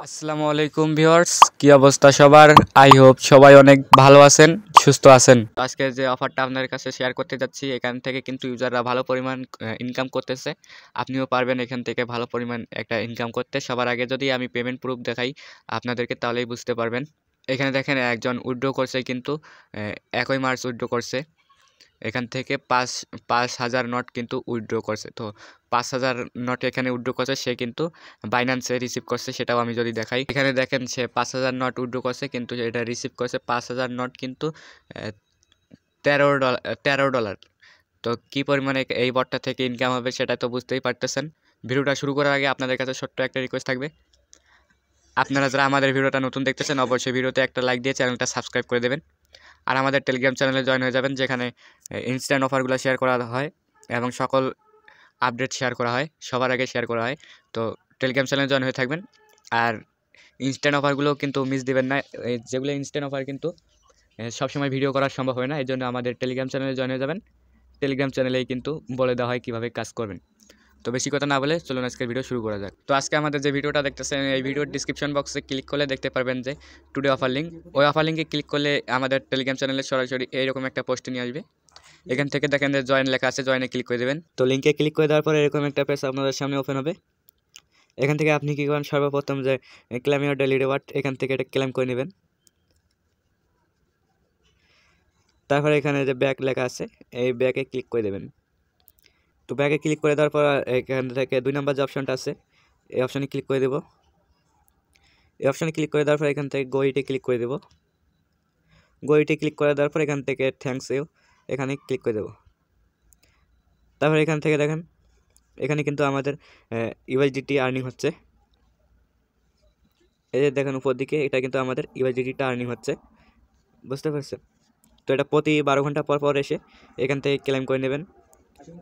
আসসালামু আলাইকুম ভিউয়ার্স, কি অবস্থা সবার? আই হোপ সবাই অনেক ভালো আছেন, সুস্থ আছেন। আজকে যে অফারটা আপনাদের কাছে শেয়ার করতে যাচ্ছি, এখান থেকে কিন্তু ইউজাররা ভালো পরিমাণ ইনকাম করতেছে। আপনিও পারবেন এখান থেকে ভালো পরিমাণ একটা ইনকাম করতে। সবার আগে যদি আমি পেমেন্ট প্রুফ দেখাই আপনাদেরকে, তাহলেই বুঝতে পারবেন। এখানে দেখেন একজন উইথড্র করছে, কিন্তু 1 মার্চ উইথড্র করছে। এখান থেকে পাঁচ পাঁচ হাজার নট কিন্তু উইথড্র করছে। তো 5,000 নট এখানে উইথড্র করছে, সে কিন্তু বাইন্যান্সে রিসিভ করছে। সেটাও আমি যদি দেখাই, এখানে দেখেন সে 5,000 নট উইথড্র করছে, কিন্তু এটা রিসিভ করছে 5,000 নট কিন্তু 13 ডলার। তো কি পরিমাণে এই বটটা থেকে ইনকাম হবে সেটা তো বুঝতেই পারতেছেন। ভিডিওটা শুরু করার আগে আপনাদের কাছে ছোট্ট একটা রিকোয়েস্ট থাকবে, আপনারা যারা আমাদের ভিডিওটা নতুন দেখতেছেন অবশ্যই ভিডিওতে একটা লাইক দিয়ে চ্যানেলটা সাবস্ক্রাইব করে দেবেন। আর আমাদের টেলিগ্রাম চ্যানেলে জয়েন হয়ে যাবেন, যেখানে ইনস্ট্যান্ট অফারগুলো শেয়ার করা হয় এবং সকল আপডেট শেয়ার করা হয়, সবার আগে শেয়ার করা হয়। তো টেলিগ্রাম চ্যানেলে জয়েন হয়ে থাকবেন। আর ইনস্ট্যান্ট অফারগুলো কিন্তু মিস দিবেন না। যেগুলো ইনস্ট্যান্ট অফার কিন্তু সবসময় ভিডিও করা সম্ভব হয় না, এই জন্য আমাদের টেলিগ্রাম চ্যানেলে জয়েন হয়ে যাবেন। টেলিগ্রাম চ্যানেলেই কিন্তু বলে দেওয়া হয় কীভাবে কাজ করবেন। তো বেশি কথা না বলে চলুন আজকের ভিডিও শুরু করা যাক। তো আজকে আমাদের যে ভিডিওটা দেখতেছেন, এই ভিডিওর ডিসক্রিপশন বক্সে ক্লিক করলে দেখতে পারবেন যে টুডে অফার লিঙ্ক। ওই অফার লিঙ্কে ক্লিক করলে আমাদের টেলিগ্রাম চ্যানেলে সরাসরি এইরকম একটা পোস্ট নিয়ে আসবে। এখান থেকে দেখেন যে জয়েন লেখা আছে, জয়েনে ক্লিক করে দেবেন। তো লিঙ্কে ক্লিক করে দেওয়ার পরে এরকম একটা পেজ আপনাদের সামনে ওপেন হবে। এখান থেকে আপনি কী করেন, সর্বপ্রথম যে ক্লেম ইওর ডেইলি রিওয়ার্ড, এখান থেকে এটা ক্লেম করে নেবেন। তারপরে এখানে যে ব্যাক লেখা আছে, এই ব্যাকে ক্লিক করে দেবেন। তো ব্যাকে ক্লিক করে দেওয়ার পর এখান থেকে 2 নম্বর যে অপশনটা আছে, এই অপশানে ক্লিক করে দেবো। এই অপশানে ক্লিক করে দেওয়ার পর এখান থেকে গো ইটে ক্লিক করে দেবো। গো ইটে ক্লিক করে দেওয়ার পর এখান থেকে থ্যাঙ্কস ইউ এখানে ক্লিক করে দেবো। তারপর এখান থেকে দেখেন, এখানে কিন্তু আমাদের ইউএসডিটি আর্নিং হচ্ছে। এই যে দেখেন উপর দিকে, এটা কিন্তু আমাদের ইউএসডিটিটা আর্নিং হচ্ছে, বুঝতে পারছেন? তো এটা প্রতি 12 ঘন্টা পর পর এসে এখান থেকে ক্লেম করে নেবেন।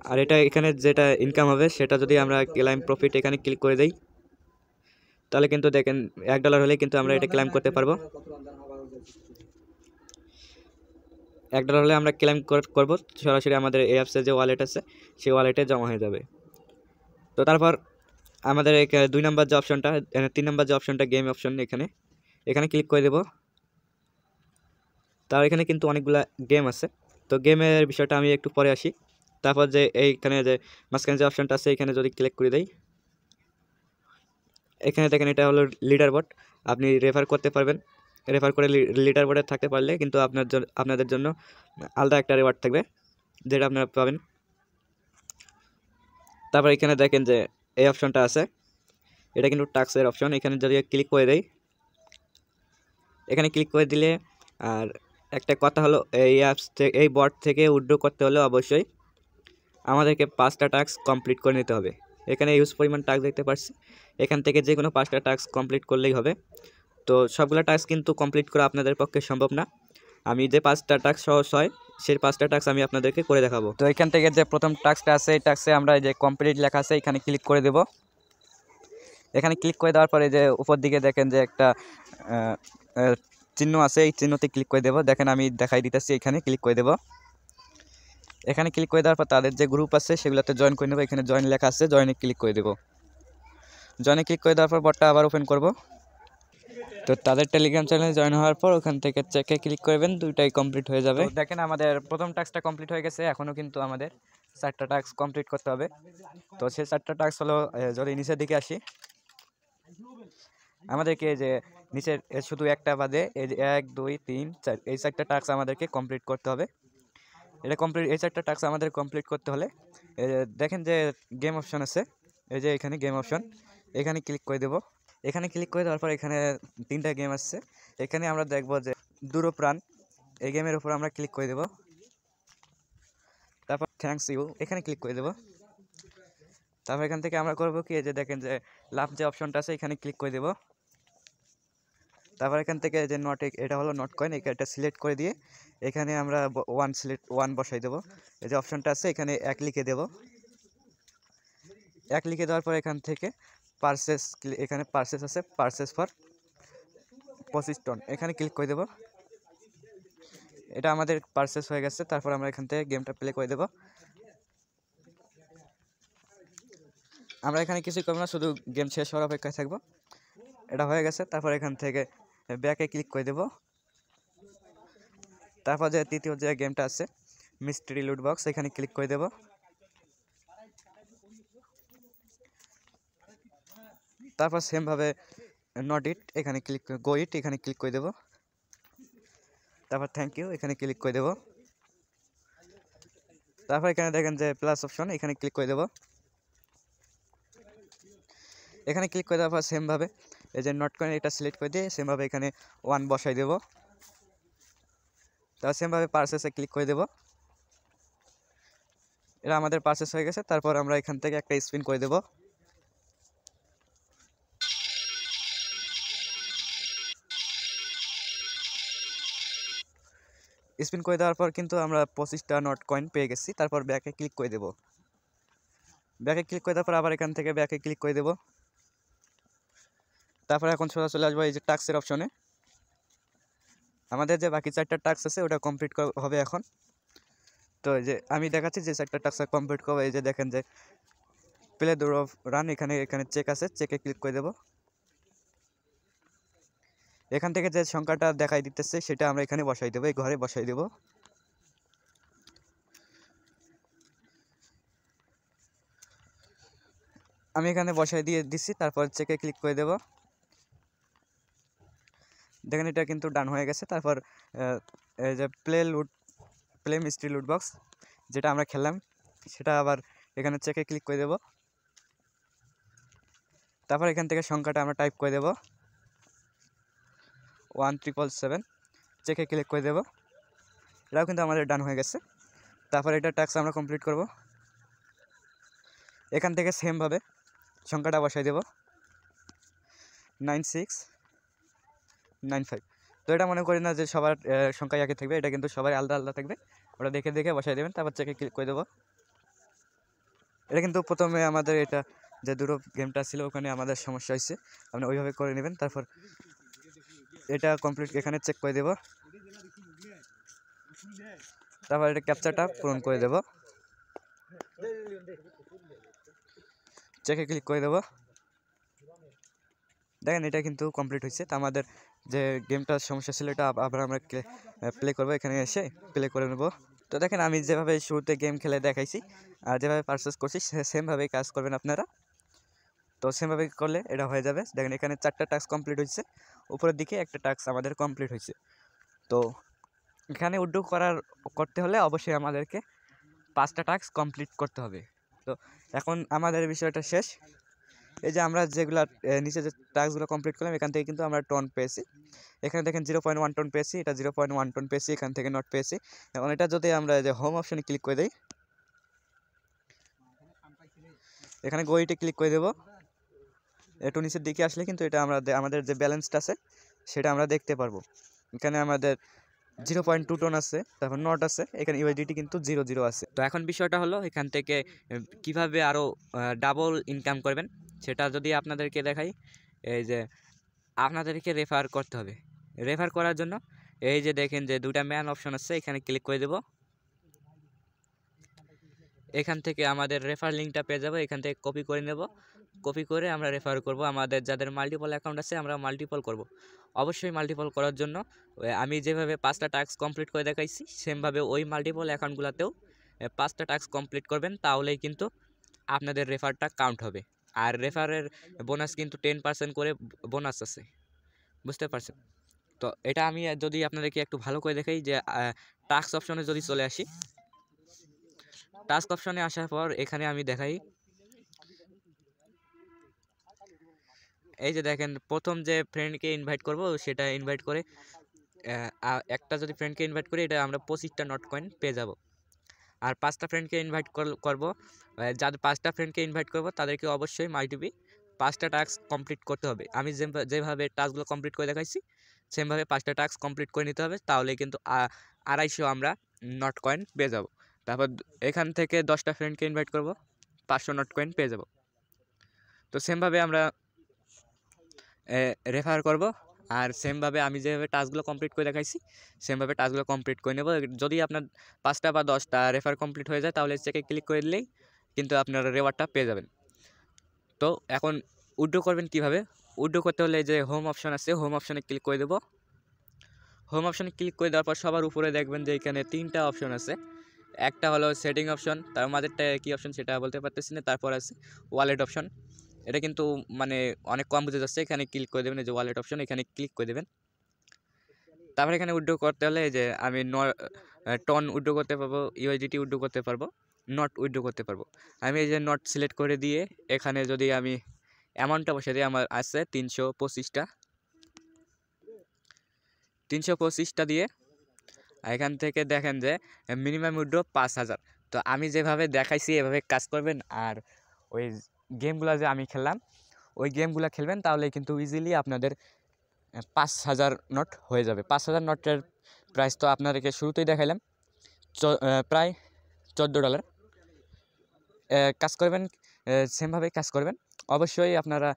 আর এটা এখানে যেটা ইনকাম হবে সেটা যদি আমরা ক্লেম প্রফিট এখানে ক্লিক করে দেই, তাহলে কিন্তু দেখেন $1 হলে কিন্তু আমরা এটা ক্লেম করতে পারবো। $1 হলে আমরা ক্লেম করবো, সরাসরি আমাদের এই অ্যাপসের যে ওয়ালেট আছে সেই ওয়ালেটে জমা হয়ে যাবে। তো তারপর আমাদের 2 নম্বর যে অপশনটা, 3 নম্বর যে অপশনটা গেম অপশন, এখানে ক্লিক করে দেবো। তার এখানে কিন্তু অনেকগুলা গেম আছে, তো গেমের বিষয়টা আমি একটু পরে আসি। তারপর যে এইখানে যে মাঝখানে যে অপশনটা আছে, এখানে যদি ক্লিক করে দেই, এখানে দেখেন এটা হলো লিডার বোর্ড। আপনি রেফার করতে পারবেন, রেফার করে লিডার বোর্ডে থাকতে পারলে কিন্তু আপনাদের জন্য আলাদা একটা রিওয়ার্ড থাকবে, যেটা আপনারা পাবেন। তারপর এখানে দেখেন যে এই অপশনটা আছে, এটা কিন্তু টাস্কের অপশন। এখানে যদি ক্লিক করে দেই, এখানে ক্লিক করে দিলে, আর একটা কথা হলো, এই অ্যাপস থেকে, এই বট থেকে উইথড্র করতে হলে অবশ্যই আমাদেরকে 5টা টাস্ক কমপ্লিট করে নিতে হবে। এখানে ইউজ পরিমাণ টাস্ক দেখতে পাচ্ছি, এখান থেকে যে কোনো 5টা টাস্ক কমপ্লিট করলেই হবে। তো সবগুলো টাস্ক কিন্তু কমপ্লিট করা আপনাদের পক্ষে সম্ভব না। আমি যে 5টা টাস্ক সহজ হয় সেই 5টা টাস্ক আমি আপনাদেরকে করে দেখাবো। তো এখান থেকে যে প্রথম টাস্কটা আছে, এই টাস্কে আমরা যে কমপ্লিট লেখা আছে এখানে ক্লিক করে দেব। এখানে ক্লিক করে দেওয়ার পরে যে উপর দিকে দেখেন যে একটা চিহ্ন আছে, এই চিহ্নতে ক্লিক করে দেবো। দেখেন আমি দেখাই দিতেছি, এখানে ক্লিক করে দেবো। এখানে ক্লিক করে দেওয়ার পর তাদের যে গ্রুপ আছে সেগুলোতে জয়েন করে নেবো। এখানে জয়েন লেখা আছে, জয়েনে ক্লিক করে দেবো। জয়েনে ক্লিক করে দেওয়ার পর বটটা আবার ওপেন করব। তো তাদের টেলিগ্রাম চ্যানেলে জয়েন হওয়ার পর ওখান থেকে চেকে ক্লিক করবেন, দুইটাই কমপ্লিট হয়ে যাবে। দেখেন আমাদের প্রথম টাস্কটা কমপ্লিট হয়ে গেছে, এখনও কিন্তু আমাদের 4টা টাস্ক কমপ্লিট করতে হবে। তো সেই 4টা টাস্ক হলো, যদি নিচের দিকে আসি, আমাদেরকে যে নিচের শুধু একটা বাদে এই যে 1 2 3 4 এই 4টা টাস্ক আমাদেরকে কমপ্লিট করতে হবে। এটা কমপ্লিট, এই 4টা টাস্ক আমাদের কমপ্লিট করতে হলে দেখেন যে গেম অপশন আছে, এই যে এখানে গেম অপশন, এখানে ক্লিক করে দেবো। এখানে ক্লিক করে দেওয়ার পর এখানে 3টা গেম আসছে, এখানে আমরা দেখব যে দূরপ্রাণ, এই গেমের উপর আমরা ক্লিক করে দেবো। তারপর থ্যাঙ্কস ইউ এখানে ক্লিক করে দেবো। তারপর এখান থেকে আমরা করবো কি, যে দেখেন যে লাভ যে অপশনটা আছে এখানে ক্লিক করে দেবো। তারপর এখান থেকে যে নট, এটা হলো নট কয়েন, এটা সিলেক্ট করে দিয়ে এখানে আমরা 1 বসাই দেবো। এই যে অপশনটা আছে এখানে 1 লিখে দেবো। 1 লিখে দেওয়ার পর এখান থেকে পারচেস, এখানে পারচেস আছে, পারচেস ফর 25 টন, এখানে ক্লিক করে দেবো। এটা আমাদের পারচেস হয়ে গেছে। তারপর আমরা এখান থেকে গেমটা প্লে করে দেবো। আমরা এখানে কিছুই করবো না, শুধু গেম শেষ হওয়ার অপেক্ষায় থাকবো। এটা হয়ে গেছে। তারপর এখান থেকে ব্যাকে ক্লিক করে দেব। তারপর যে তৃতীয় যে গেমটা আছে মিস্ট্রি লুট বক্স, এখানে ক্লিক করে দেব। তারপর সেমভাবে নট ইট এখানে ক্লিক, গো ইট এখানে ক্লিক করে দেব। তারপর থ্যাংক ইউ এখানে ক্লিক করে দেব। তারপর এখানে দেখেন যে প্লাস অপশন, এখানে ক্লিক করে দেব। এখানে ক্লিক করে দেওয়ার পর সেমভাবে এই যে নট কয়েন এটা সিলেক্ট করে দিয়ে সেমভাবে এখানে 1 বসাই দেব। তারপর সেমভাবে পারচেসে ক্লিক করে দেব। এটা আমাদের পারচেস হয়ে গেছে। তারপর আমরা এখান থেকে একটা স্পিন করে দেব। স্পিন করে দেওয়ার পর কিন্তু আমরা 25টা নট কয়েন পেয়ে গেছি। তারপর ব্যাকে ক্লিক করে দেব। ব্যাকে ক্লিক করে দেওয়ার পর আবার এখান থেকে ব্যাকে ক্লিক করে দেব। তারপর এখন সোজা চলে আসবো এই যে টাস্কের অপশনে। আমাদের যে বাকি 4টা টাস্ক আছে ওটা কমপ্লিট হবে এখন। তো এই যে আমি দেখাচ্ছি যে 4টা টাস্ক কমপ্লিট করবো। এই যে দেখেন যে প্লে দৌড় রান, এখানে চেক আছে, চেকে ক্লিক করে দেব। এখান থেকে যে সংখ্যাটা দেখাই দিতেছে সেটা আমরা এখানে বসাই দেবো, এই ঘরে বসাই দেব। আমি এখানে বসাই দিয়ে দিচ্ছি। তারপর চেকে ক্লিক করে দেব। দেখেন এটা কিন্তু ডান হয়ে গেছে। তারপর এই যে প্লে মিস্ট্রি লুট বক্স যেটা আমরা খেললাম সেটা আবার এখানে চেকে ক্লিক করে দেব। তারপর এখান থেকে সংখ্যাটা আমরা টাইপ করে দেব 1777, চেকে ক্লিক করে দেব। এটাও কিন্তু আমাদের ডান হয়ে গেছে। তারপর এটা টাস্ক আমরা কমপ্লিট করব। এখান থেকে সেমভাবে সংখ্যাটা বসাই দেব 9695। তো এটা মনে করি না যে সবার সংখ্যা একই থাকবে, এটা কিন্তু সবাই আলাদা আলাদা থাকবে। ওটা দেখে দেখে বসাই দেবেন। তারপর চেকে ক্লিক করে দেবো। এটা কিন্তু প্রথমে আমাদের এটা যে দুটো গেমটা ছিল ওখানে আমাদের সমস্যা হয়েছে, আপনি ওইভাবে করে নেবেন। তারপর এটা কমপ্লিট এখানে চেক করে দেব। তারপর এটা ক্যাপচারটা পূরণ করে দেব, চেকে ক্লিক করে দেব। দেখেন এটা কিন্তু কমপ্লিট হয়েছে। তো আমাদের যে গেমটার সমস্যা ছিল এটা আবার আমরা প্লে করবো, এখানে এসে প্লে করে নেব। তো দেখেন আমি যেভাবে শুরুতে গেম খেলে দেখাইছি আর যেভাবে পারচেস করছি সেমভাবেই কাজ করবেন আপনারা। তো সেমভাবে করলে এটা হয়ে যাবে। দেখেন এখানে 4টা টাস্ক কমপ্লিট হয়েছে, উপরের দিকে একটা টাস্ক আমাদের কমপ্লিট হয়েছে। তো এখানে উইথড্র করতে হলে অবশ্যই আমাদেরকে 5টা টাস্ক কমপ্লিট করতে হবে। তো এখন আমাদের বিষয়টা শেষ। এই যে আমরা যেগুলা নিচে যে টাস্কগুলো কমপ্লিট করলাম এখান থেকে কিন্তু আমরা টন পেয়েছি। এখানে দেখেন 0.1 টন পেয়েছি, এটা 0.1 টন পেয়েছি, এখান থেকে নট পেয়েছি। এখন এটা যদি আমরা যে হোম অপশনে ক্লিক করে দিই, এখানে গোইটে ক্লিক করে দেবো। একটু নিচের দিকে আসলে কিন্তু এটা আমাদের যে ব্যালেন্সটা আছে সেটা আমরা দেখতে পারবো। এখানে আমাদের 0.2 টন আছে, তারপর নট আছে, এখানে ইউএসডিটি কিন্তু 0 আছে। তো এখন বিষয়টা হলো এখান থেকে কিভাবে আরও ডাবল ইনকাম করবেন সেটা যদি আপনাদেরকে দেখাই। এই যে আপনাদেরকে রেফার করতে হবে। রেফার করার জন্য এই যে দেখেন যে 2টা ম্যান অপশন আছে, এখানে ক্লিক করে দেব। এখান থেকে আমাদের রেফার লিঙ্কটা পেয়ে যাবো, এখান থেকে কপি করে নেব। কপি করে আমরা রেফার করব। আমাদের যাদের মাল্টিপল অ্যাকাউন্ট আছে আমরা মাল্টিপল করব। অবশ্যই মাল্টিপল করার জন্য আমি যেভাবে 5টা টাস্ক কমপ্লিট করে দেখাইছি সেমভাবে ওই মাল্টিপল অ্যাকাউন্টগুলোতেও 5টা টাস্ক কমপ্লিট করবেন, তাহলেই কিন্তু আপনাদের রেফারটা কাউন্ট হবে। আর রেফারের বোনাস কিন্তু 10% করে বোনাস আছে, বুঝতে পারছেন? তো এটা আমি যদি আপনাদেরকে একটু ভালো করে দেখাই যে টাস্ক অপশনে যদি চলে আসি, টাস্ক অপশনে আসার পর এখানে আমি দেখাই। এই যে দেখেন প্রথম যে ফ্রেন্ডকে ইনভাইট করব সেটা ইনভাইট করে একটা যদি ফ্রেন্ডকে ইনভাইট করি এটা আমরা 25টা নট কয়েন পেয়ে যাব। আর 5টা ফ্রেন্ডকে ইনভাইট করব, যাদের 5টা ফ্রেন্ডকে ইনভাইট করব তাদেরকে অবশ্যই মাইটিপি 5টা টাস্ক কমপ্লিট করতে হবে। আমি যেভাবে টাস্কগুলো কমপ্লিট করে দেখাইছি সেমভাবে 5টা টাস্ক কমপ্লিট করে নিতে হবে, তাহলে কিন্তু 250 আমরা নট কয়েন পেয়ে যাব। তারপর এখান থেকে 10টা ফ্রেন্ডকে ইনভাইট করব, 500 নট কয়েন পেয়ে যাব। তো সেমভাবে আমরা রেফার করব। আর সেমভাবে আমি যেভাবে টাস্কগুলো কমপ্লিট করে দেখাইছি সেমভাবে টাস্কগুলো কমপ্লিট করে নেব। যদি আপনার 5টা বা 10টা রেফার কমপ্লিট হয়ে যায় তাহলে চেকে ক্লিক করে দিলেই কিন্তু আপনারা রেওয়ার্ডটা পেয়ে যাবেন। তো এখন উইথড্র করবেন কিভাবে? উইথড্র করতে হলে যে হোম অপশন আছে, হোম অপশনে ক্লিক করে দেবো। হোম অপশনে ক্লিক করে দেওয়ার পর সবার উপরে দেখবেন যে এখানে 3টা অপশন আছে। একটা হলো সেটিং অপশন, তার মাঝেরটা কী অপশন সেটা বলতে পারতেছি না। তারপর আছে ওয়ালেট অপশন, এটা কিন্তু মানে অনেক কম বুঝে যাচ্ছে। এখানে ক্লিক করে দেবেন, এই যে ওয়ালেট অপশন, এখানে ক্লিক করে দেবেন। তারপরে এখানে উইথড্র করতে হলে এই যে আমি টন উইথড্র করতে পারবো, ইউএসডিটি উইথড্র করতে পারবো, নট উইথড্র করতে পারবো। আমি এই যে নট সিলেক্ট করে দিয়ে এখানে যদি আমি অ্যামাউন্টটা বসে দিই, আমার আছে 325টা দিয়ে এখান থেকে দেখেন যে মিনিমাম উইথড্র 5,000। তো আমি যেভাবে দেখাইছি এভাবে কাজ করবেন, আর ওই গেমগুলো যে আমি খেললাম ওই গেমগুলো খেলবেন, তাহলে কিন্তু ইজিলি আপনাদের 5,000 নট হয়ে যাবে। 5,000 নটের প্রাইস তো আপনাদেরকে শুরুতেই দেখাইলাম, প্রায় $14। কাজ করবেন সেমভাবে কাজ করবেন। অবশ্যই আপনারা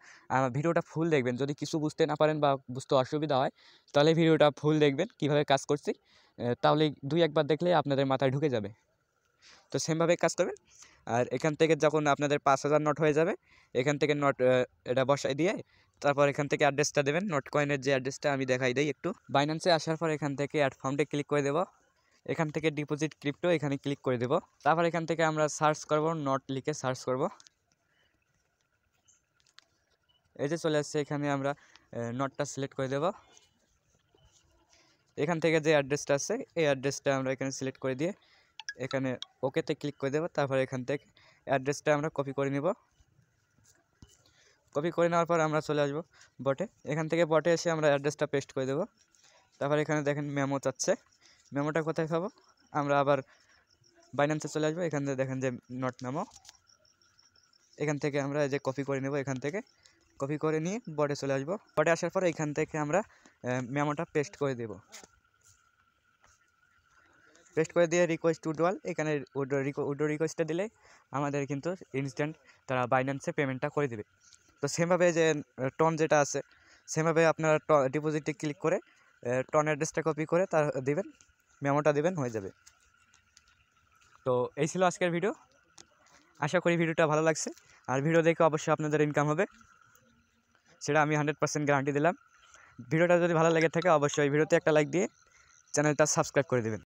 ভিডিওটা ফুল দেখবেন। যদি কিছু বুঝতে না পারেন বা বুঝতে অসুবিধা হয়, তাহলে ভিডিওটা ফুল দেখবেন কীভাবে কাজ করছি, তাহলে 2-1 বার দেখলে আপনাদের মাথায় ঢুকে যাবে। তো সেমভাবে কাজ করবেন। আর এখান থেকে যখন আপনাদের 5,000 নট হয়ে যাবে, এখান থেকে নট এটা বসাই দিয়ে তারপর এখান থেকে অ্যাড্রেসটা দেবেন। নট কয়েনের যে অ্যাড্রেসটা আমি দেখাই দিই একটু। বাইন্যান্সে আসার পর এখান থেকে অ্যাড ফান্ডে ক্লিক করে দেবো। এখান থেকে ডিপোজিট ক্রিপ্টো এখানে ক্লিক করে দেবো। তারপর এখান থেকে আমরা সার্চ করব, নট লিখে সার্চ করব। এই যে চলে আসছে, এখানে আমরা নটটা সিলেক্ট করে দেব। এখান থেকে যে অ্যাড্রেসটা আছে এই অ্যাড্রেসটা আমরা এখানে সিলেক্ট করে দিয়ে এখানে ওকেতে ক্লিক করে দেবো। তারপর এখান থেকে অ্যাড্রেসটা আমরা কপি করে নেব। কপি করে নেওয়ার পর আমরা চলে আসবো বটে। এখান থেকে বটে এসে আমরা অ্যাড্রেসটা পেস্ট করে দেবো। তারপর এখানে দেখেন মেমো চাচ্ছে, মেমোটা কোথায় পাবো? আমরা আবার বাইন্যান্সে চলে আসবো। এখান থেকে দেখেন যে নট মেমো, এখান থেকে আমরা এই যে কপি করে নেব। এখান থেকে কপি করে নিয়ে বটে চলে আসবো। বটে আসার পর এখান থেকে আমরা মেমোটা পেস্ট করে দেব। পেস্ট করে দিয়ে রিকোয়েস্ট উইথড্রয়াল, এখানে উইথড্র রিকোয়েস্টটা দিলে আমাদের কিন্তু ইনস্ট্যান্ট তারা বাইন্যান্সে পেমেন্টটা করে দেবে। তো সেমভাবে যে টন যেটা আছে সেমভাবে আপনারা ডিপোজিটে ক্লিক করে টন অ্যাড্রেসটা কপি করে তার দেবেন, মেমোটা দেবেন, হয়ে যাবে। তো এই ছিল আজকের ভিডিও। আশা করি ভিডিওটা ভালো লাগছে, আর ভিডিও দেখে অবশ্যই আপনাদের ইনকাম হবে, সেটা আমি 100% গ্যারান্টি দিলাম। ভিডিওটা যদি ভালো লেগে থাকে অবশ্যই ভিডিওতে একটা লাইক দিয়ে চ্যানেলটা সাবস্ক্রাইব করে দেবেন।